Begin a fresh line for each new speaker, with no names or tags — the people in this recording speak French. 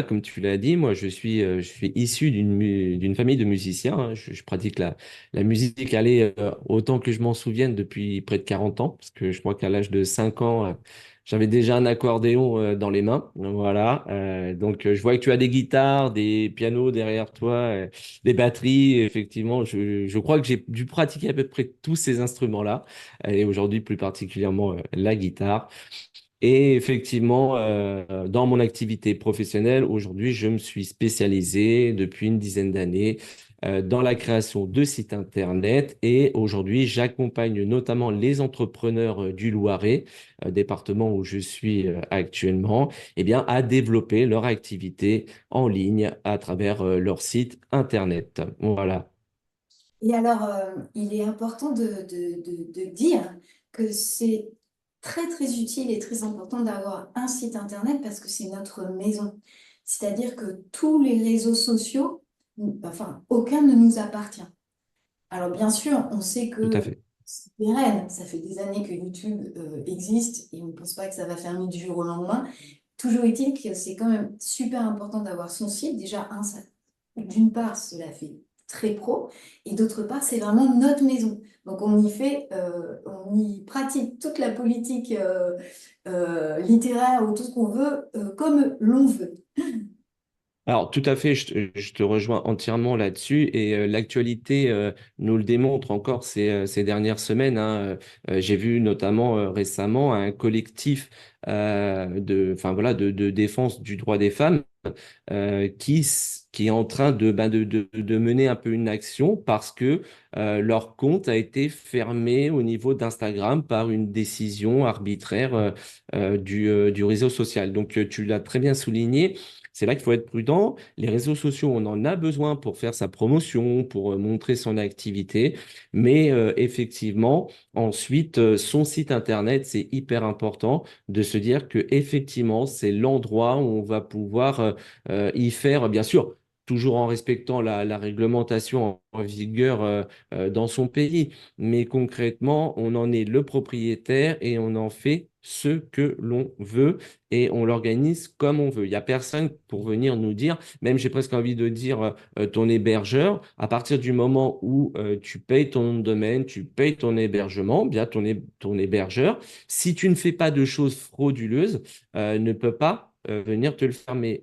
Comme tu l'as dit, moi je suis issu d'une famille de musiciens, hein. Je pratique la musique allez, autant que je m'en souvienne depuis près de 40 ans, parce que je crois qu'à l'âge de 5 ans, j'avais déjà un accordéon dans les mains. Voilà. Donc je vois que tu as des guitares, des pianos derrière toi, des batteries. Effectivement, je crois que j'ai dû pratiquer à peu près tous ces instruments-là, et aujourd'hui plus particulièrement la guitare. Et effectivement, dans mon activité professionnelle, aujourd'hui, je me suis spécialisé depuis une dizaine d'années dans la création de sites Internet. Et aujourd'hui, j'accompagne notamment les entrepreneurs du Loiret, département où je suis actuellement, eh bien, à développer leur activité en ligne à travers leur site Internet. Voilà.
Et alors, il est important de dire que c'est très, très utile et très important d'avoir un site Internet parce que c'est notre maison. C'est-à-dire que tous les réseaux sociaux, enfin, aucun ne nous appartient. Alors, bien sûr, on sait
Tout à
que
fait.
c'est pérenne. Ça fait des années que YouTube existe et on ne pense pas que ça va fermer du jour au lendemain. Toujours est-il que c'est quand même super important d'avoir son site. Déjà, d'une part, cela fait très pro, et d'autre part, c'est vraiment notre maison. Donc, on y pratique toute la politique littéraire ou tout ce qu'on veut comme l'on veut.
Alors, tout à fait, je te rejoins entièrement là-dessus et l'actualité nous le démontre encore ces dernières semaines, hein. J'ai vu notamment récemment un collectif enfin, voilà, de défense du droit des femmes qui est en train de mener un peu une action parce que leur compte a été fermé au niveau d'Instagram par une décision arbitraire du réseau social. Donc, tu l'as très bien souligné. C'est là qu'il faut être prudent. Les réseaux sociaux, on en a besoin pour faire sa promotion, pour montrer son activité. Mais effectivement, ensuite, son site Internet, c'est hyper important de se dire que effectivement, c'est l'endroit où on va pouvoir y faire, bien sûr, toujours en respectant la réglementation en vigueur dans son pays. Mais concrètement, on en est le propriétaire et on en fait ce que l'on veut et on l'organise comme on veut. Il n'y a personne pour venir nous dire, même j'ai presque envie de dire ton hébergeur, à partir du moment où tu payes ton nom de domaine, tu payes ton hébergement, bien ton hébergeur, si tu ne fais pas de choses frauduleuses, ne peut pas venir te le fermer.